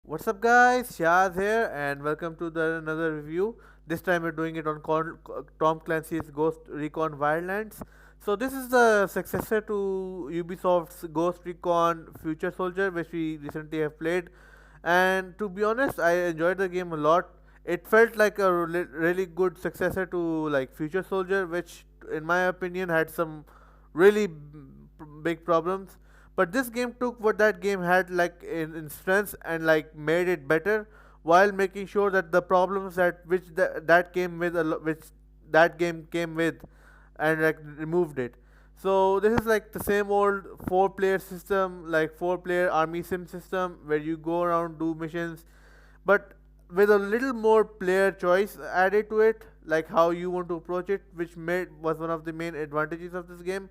What's up, guys? Shaz here, and welcome to another review. This time we're doing it on Tom Clancy's Ghost Recon Wildlands. So this is the successor to Ubisoft's Ghost Recon Future Soldier, which we recently have played. And to be honest, I enjoyed the game a lot. It felt like a really good successor to like Future Soldier, which, in my opinion, had some really big problems. But this game took what that game had like in strengths and like made it better, while making sure that the problems that came with which that game came with, and like removed it. So this is like the same old four-player system, like four-player army sim system, where you go around, do missions, but with a little more player choice added to it, like how you want to approach it, which made was one of the main advantages of this game.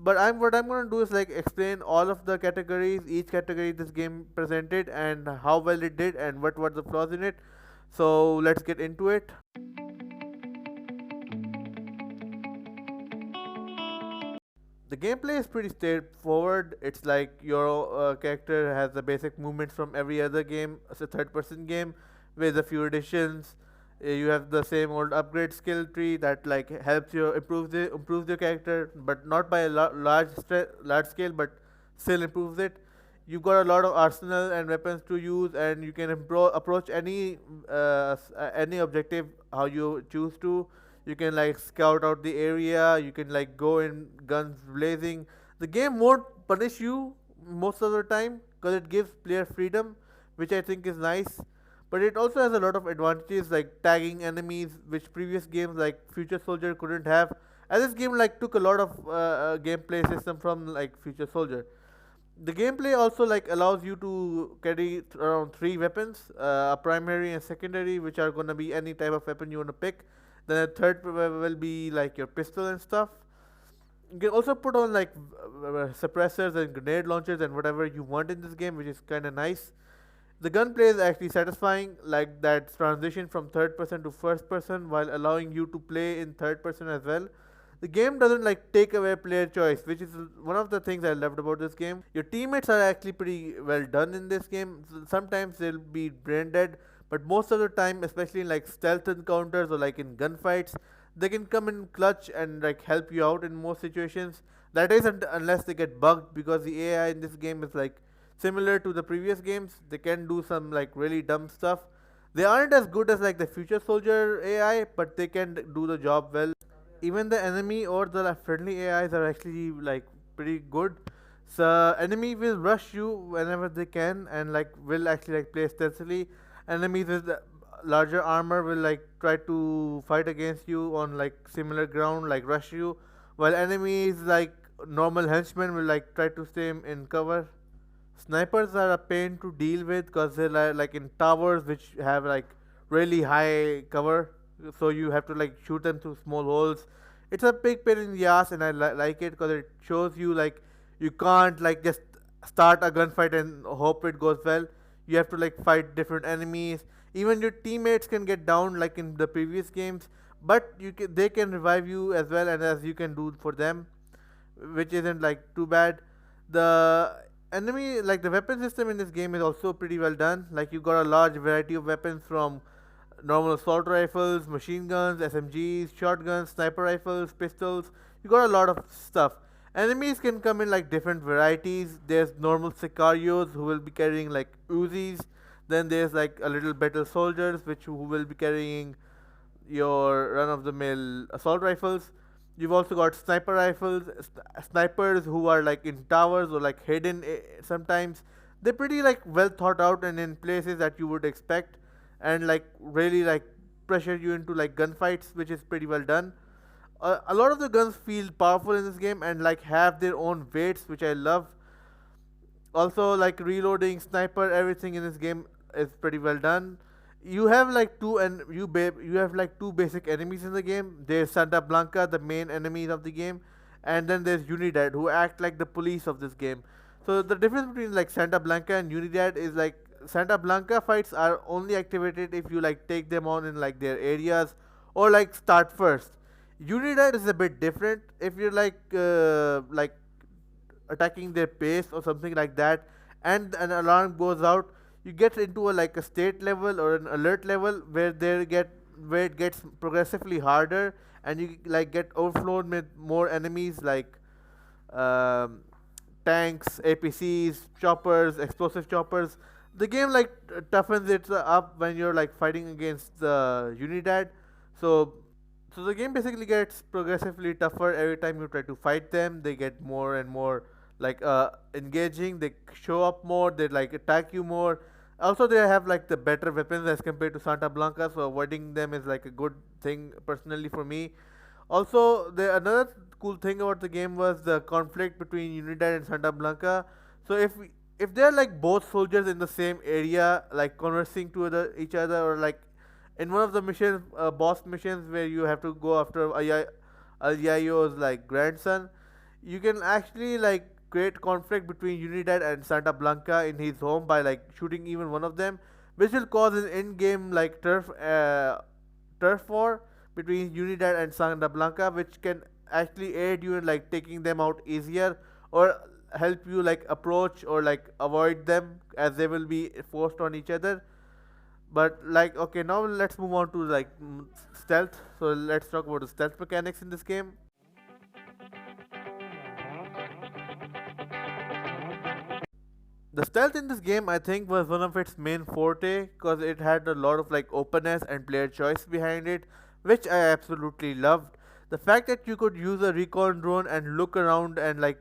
But what I'm gonna do is like explain all of the categories, each category this game presented, and how well it did, and what were the flaws in it. So let's get into it. The gameplay is pretty straightforward. It's like your character has the basic movements from every other game. It's a third-person game with a few additions. You have the same old upgrade skill tree that like helps you improves your character, but not by a large scale, but still improves it. You've got a lot of arsenal and weapons to use, and you can approach any objective how you choose to. You can like scout out the area, you can like go in guns blazing. The game won't punish you most of the time because it gives player freedom, which I think is nice. But it also has a lot of advantages like tagging enemies, which previous games like Future Soldier couldn't have. And this game like took a lot of gameplay system from like Future Soldier. The gameplay also like allows you to carry around three weapons, a primary and secondary, which are gonna be any type of weapon you wanna pick. Then a third will be like your pistol and stuff. You can also put on like suppressors and grenade launchers and whatever you want in this game, which is kind of nice. The gunplay is actually satisfying, like that transition from third person to first person while allowing you to play in third person as well. The game doesn't like take away player choice, which is one of the things I loved about this game. Your teammates are actually pretty well done in this game. Sometimes they'll be brain dead, but most of the time, especially in like stealth encounters or like in gunfights, they can come in clutch and like help you out in most situations. That isn't unless they get bugged, because the AI in this game is like similar to the previous games. They can do some like really dumb stuff. They aren't as good as like the Future Soldier AI, but they can do the job well. Even the enemy or the friendly AIs are actually like pretty good. So enemy will rush you whenever they can, and like will actually like play stealthily. Enemies with larger armor will like try to fight against you on like similar ground, like rush you, while enemies like normal henchmen will like try to stay in cover. Snipers are a pain to deal with because they're like in towers which have like really high cover, so you have to like shoot them through small holes. It's a big pain in the ass, and I like it because it shows you like you can't like just start a gunfight and hope it goes well. You have to like fight different enemies. Even your teammates can get down like in the previous games, but they can revive you as well, and as you can do for them, which isn't like too bad. The enemy like the weapon system in this game is also pretty well done. Like you got a large variety of weapons, from normal assault rifles, machine guns, SMGs, shotguns, sniper rifles, pistols. You got a lot of stuff. Enemies can come in like different varieties. There's normal sicarios who will be carrying like Uzis. Then there's like a little better soldiers who will be carrying your run of the mill assault rifles. You've also got sniper rifles, snipers who are like in towers or like hidden sometimes. They're pretty like well thought out and in places that you would expect, and like really like pressure you into like gunfights, which is pretty well done. A lot of the guns feel powerful in this game and like have their own weights, which I love. Also, like reloading, sniper, everything in this game is pretty well done. You have like you have like two basic enemies in the game. There's Santa Blanca, the main enemies of the game, and then there's Unidad, who act like the police of this game. So the difference between like Santa Blanca and Unidad is like Santa Blanca fights are only activated if you like take them on in like their areas or like start first. Unidad is a bit different. If you're like attacking their base or something like that, and an alarm goes out, you get into a like a state level or an alert level where it gets progressively harder, and you like get overflowed with more enemies like um, tanks, APCs, choppers, explosive choppers. The game like toughens it up when you're like fighting against the Unidad. So so the game basically gets progressively tougher every time you try to fight them. They get more and more like engaging. They show up more. They like attack you more. Also, they have like the better weapons as compared to Santa Blanca. So avoiding them is like a good thing personally for me. Also, the another cool thing about the game was the conflict between Unidad and Santa Blanca. So if they're like both soldiers in the same area, like conversing to each other, or like in one of the missions, boss missions where you have to go after Ayayo's like grandson, you can actually like create conflict between Unidad and Santa Blanca in his home by like shooting even one of them, which will cause an in-game like turf war between Unidad and Santa Blanca, which can actually aid you in like taking them out easier, or help you like approach or like avoid them as they will be forced on each other. But like okay, now let's move on to like stealth. So let's talk about the stealth mechanics in this game. The stealth in this game, I think, was one of its main forte because it had a lot of like openness and player choice behind it, which I absolutely loved. The fact that you could use a recon drone and look around and like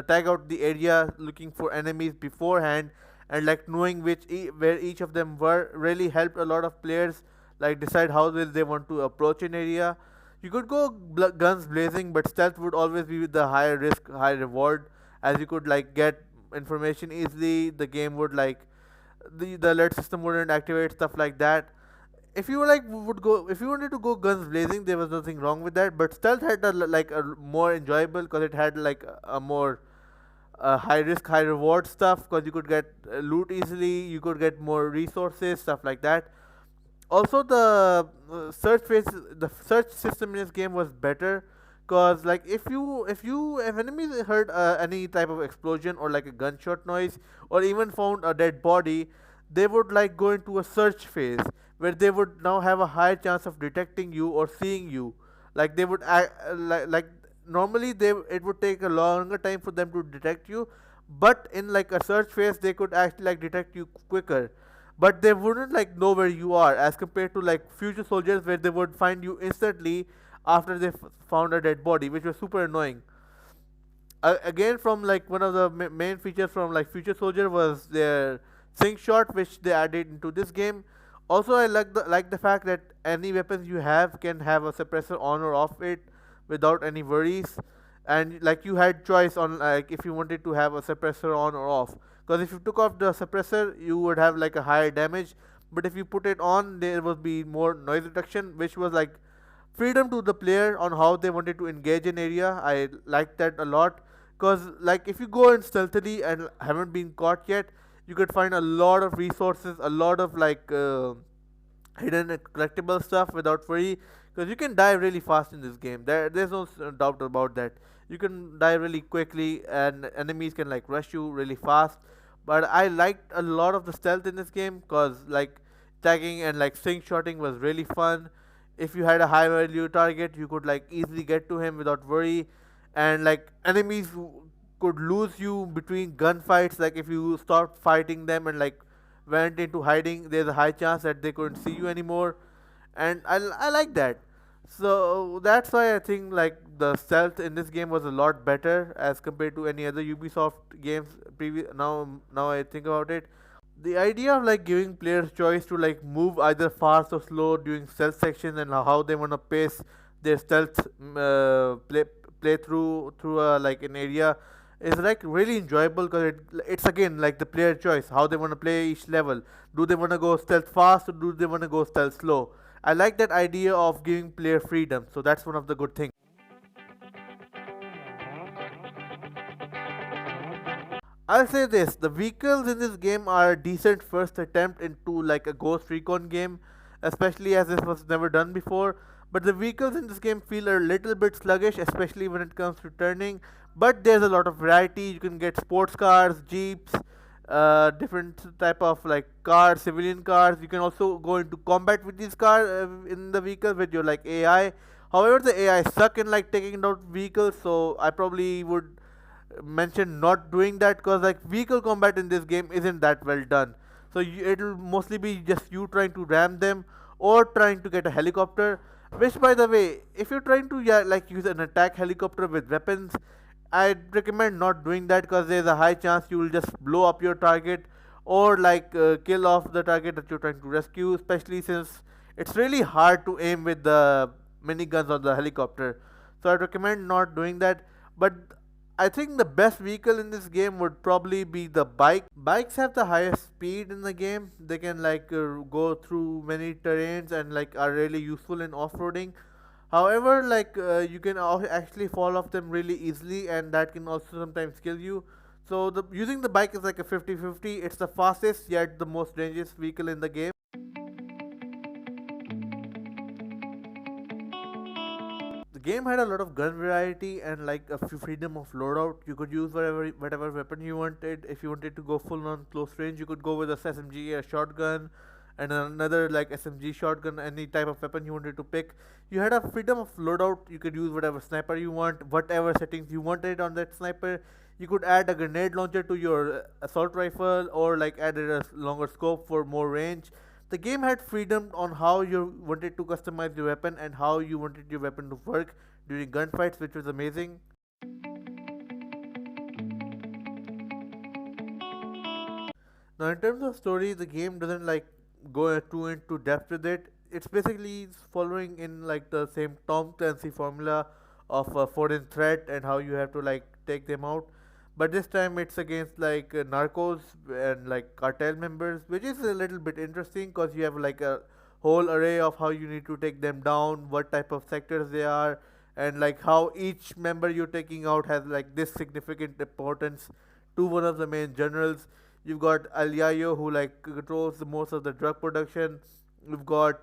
tag out the area looking for enemies beforehand, and like knowing where each of them were really helped a lot of players like decide how will they want to approach an area. You could go guns blazing, but stealth would always be with the higher risk, high reward, as you could like get information easily. The game would like the alert system wouldn't activate, stuff like that. If you were like would go if you wanted to go guns blazing, there was nothing wrong with that. But stealth had like a more enjoyable because it had like a more high risk, high reward stuff because you could get loot easily, you could get more resources, stuff like that. Also, the search system in this game was better because like if enemies heard any type of explosion or like a gunshot noise or even found a dead body, they would like go into a search phase where they would now have a higher chance of detecting you or seeing you. Like they would like normally they it would take a longer time for them to detect you, but in like a search phase they could actually like detect you quicker, but they wouldn't like know where you are as compared to like future soldiers where they would find you instantly after they found a dead body, which was super annoying. Again, from like one of the main features from like future soldier was their sync shot, which they added into this game. Also, I like the fact that any weapons you have can have a suppressor on or off it without any worries, and like you had choice on like if you wanted to have a suppressor on or off, because if you took off the suppressor you would have like a higher damage, but if you put it on there would be more noise reduction, which was like freedom to the player on how they wanted to engage an area. I like that a lot because like if you go in stealthily and haven't been caught yet, you could find a lot of resources, a lot of like hidden collectible stuff without worry, because you can die really fast in this game. There's no doubt about that. You can die really quickly and enemies can like rush you really fast. But I liked a lot of the stealth in this game because like tagging and like sync shotting was really fun. If you had a high value target, you could like easily get to him without worry, and like enemies could lose you between gunfights. Like if you stopped fighting them and like went into hiding, there's a high chance that they couldn't see you anymore, and I like that. So that's why I think like the stealth in this game was a lot better as compared to any other Ubisoft games previous. Now I think about it, the idea of like giving players choice to like move either fast or slow during stealth sections and how they want to pace their stealth play through like an area is like really enjoyable because it's again like the player choice how they want to play each level. Do they want to go stealth fast or do they want to go stealth slow? I like that idea of giving player freedom, so that's one of the good things. I'll say this: the vehicles in this game are a decent first attempt into like a Ghost Recon game, especially as this was never done before. But the vehicles in this game feel a little bit sluggish, especially when it comes to turning. But there's a lot of variety. You can get sports cars, jeeps, different type of like cars, civilian cars. You can also go into combat with these cars in the vehicle with your like AI. However, the AI suck in like taking out vehicles, so I probably would mention not doing that, because like vehicle combat in this game isn't that well done. So it'll mostly be just you trying to ram them or trying to get a helicopter. Which, by the way, if you're trying to, yeah, like use an attack helicopter with weapons, I'd recommend not doing that, because there's a high chance you will just blow up your target or like kill off the target that you're trying to rescue. Especially since it's really hard to aim with the miniguns on the helicopter. So I'd recommend not doing that. But I think the best vehicle in this game would probably be the bike. Bikes have the highest speed in the game. They can like go through many terrains and like are really useful in off-roading. However, like you can actually fall off them really easily, and that can also sometimes kill you. So using the bike is like a 50-50. It's the fastest yet the most dangerous vehicle in the game. The game had a lot of gun variety and like a freedom of loadout. You could use whatever weapon you wanted. If you wanted to go full on close range, you could go with a SMG, a shotgun, and another like SMG shotgun, any type of weapon you wanted to pick. You had a freedom of loadout. You could use whatever sniper you want, whatever settings you wanted on that sniper. You could add a grenade launcher to your assault rifle, or like added a longer scope for more range. The game had freedom on how you wanted to customize your weapon and how you wanted your weapon to work during gunfights, which was amazing. Now, in terms of story, the game doesn't like go too into depth with it. It's basically following in like the same Tom Clancy formula of a foreign threat and how you have to like take them out. But this time it's against like narcos and like cartel members, which is a little bit interesting because you have like a whole array of how you need to take them down, what type of sectors they are, and like how each member you're taking out has like this significant importance to one of the main generals. You've got Aliayo, who like controls the most of the drug production. You've got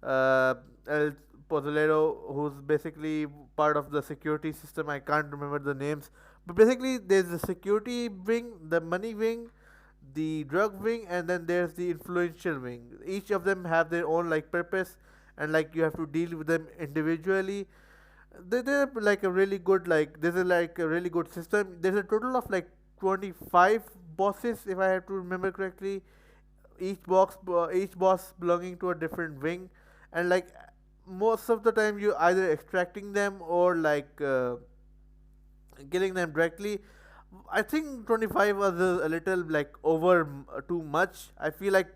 El Pozolero, who's basically part of the security system. I can't remember the names, but basically there's the security wing, the money wing, the drug wing, and then there's the influential wing. Each of them have their own like purpose, and like you have to deal with them individually. They're like a really good, like this is like a really good system. There's a total of like 25 bosses, if I have to remember correctly. Each boss belonging to a different wing, and like most of the time you either extracting them or like killing them directly. I think 25 was a little like over too much. I feel like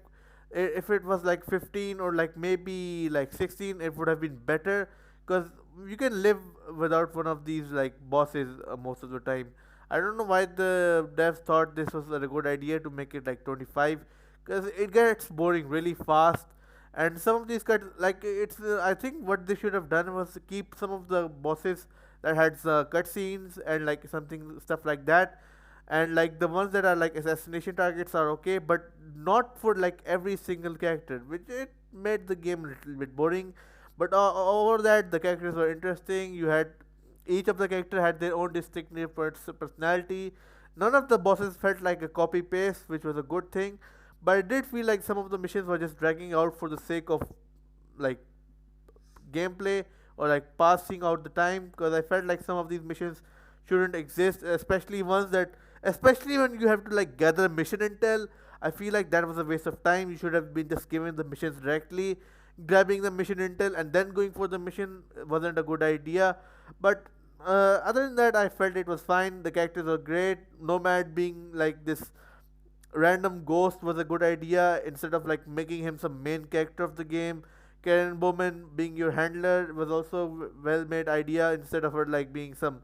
if it was like 15 or like maybe like 16, it would have been better, because you can live without one of these like bosses most of the time. I don't know why the devs thought this was a good idea to make it like 25, because it gets boring really fast. And some of these cuts, like it's, I think what they should have done was to keep some of the bosses that had cutscenes and like something stuff like that, and like the ones that are like assassination targets are okay, but not for like every single character, which it made the game a little bit boring. But over that, the characters were interesting. You had each of the character had their own distinctive personality. None of the bosses felt like a copy paste, which was a good thing. But it did feel like some of the missions were just dragging out for the sake of like gameplay or like passing out the time, because I felt like some of these missions shouldn't exist, especially ones that, especially when you have to like gather mission intel. I feel like that was a waste of time. You should have been just given the missions directly, grabbing the mission intel and then going for the mission wasn't a good idea. But other than that, I felt it was fine. The characters were great. Nomad being like this random ghost was a good idea instead of like making him some main character of the game. Karen Bowman being your handler was also well made idea instead of her like being some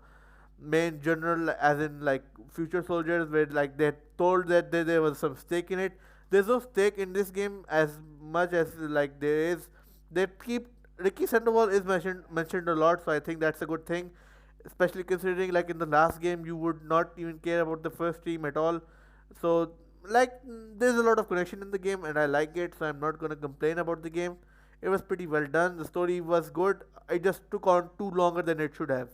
main general, as in like future soldiers, where like they told that there was some stake in it. There's no stake in this game as much as like there is. They keep Ricky Sandoval is mentioned a lot, so I think that's a good thing, especially considering like in the last game you would not even care about the first team at all. So like there's a lot of connection in the game and I like it, so I'm not gonna complain about the game. It was pretty well done. The story was good. It just took on too longer than it should have.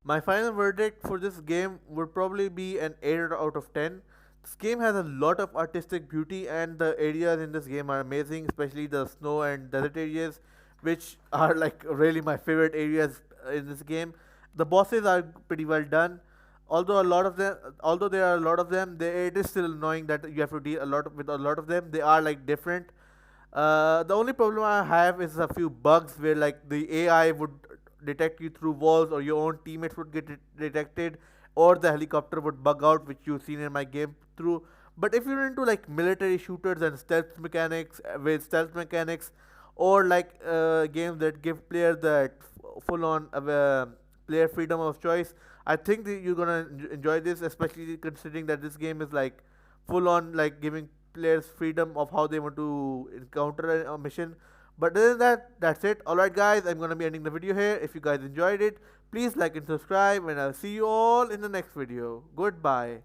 My final verdict for this game would probably be an 8 out of 10. This game has a lot of artistic beauty, and the areas in this game are amazing, especially the snow and desert areas, which are like really my favorite areas in this game. The bosses are pretty well done. Although there are a lot of them, it is still annoying that you have to deal with a lot of them. They are like different. The only problem I have is a few bugs where like the AI would detect you through walls, or your own teammates would get detected, or the helicopter would bug out, which you've seen in my game through. But if you're into like military shooters and stealth mechanics, or like games that give players that full on player freedom of choice, I think that you're gonna enjoy this, especially considering that this game is like full on like giving players freedom of how they want to encounter a mission. But other than that, that's it. Alright guys, I'm gonna be ending the video here. If you guys enjoyed it, please like and subscribe, and I'll see you all in the next video. Goodbye.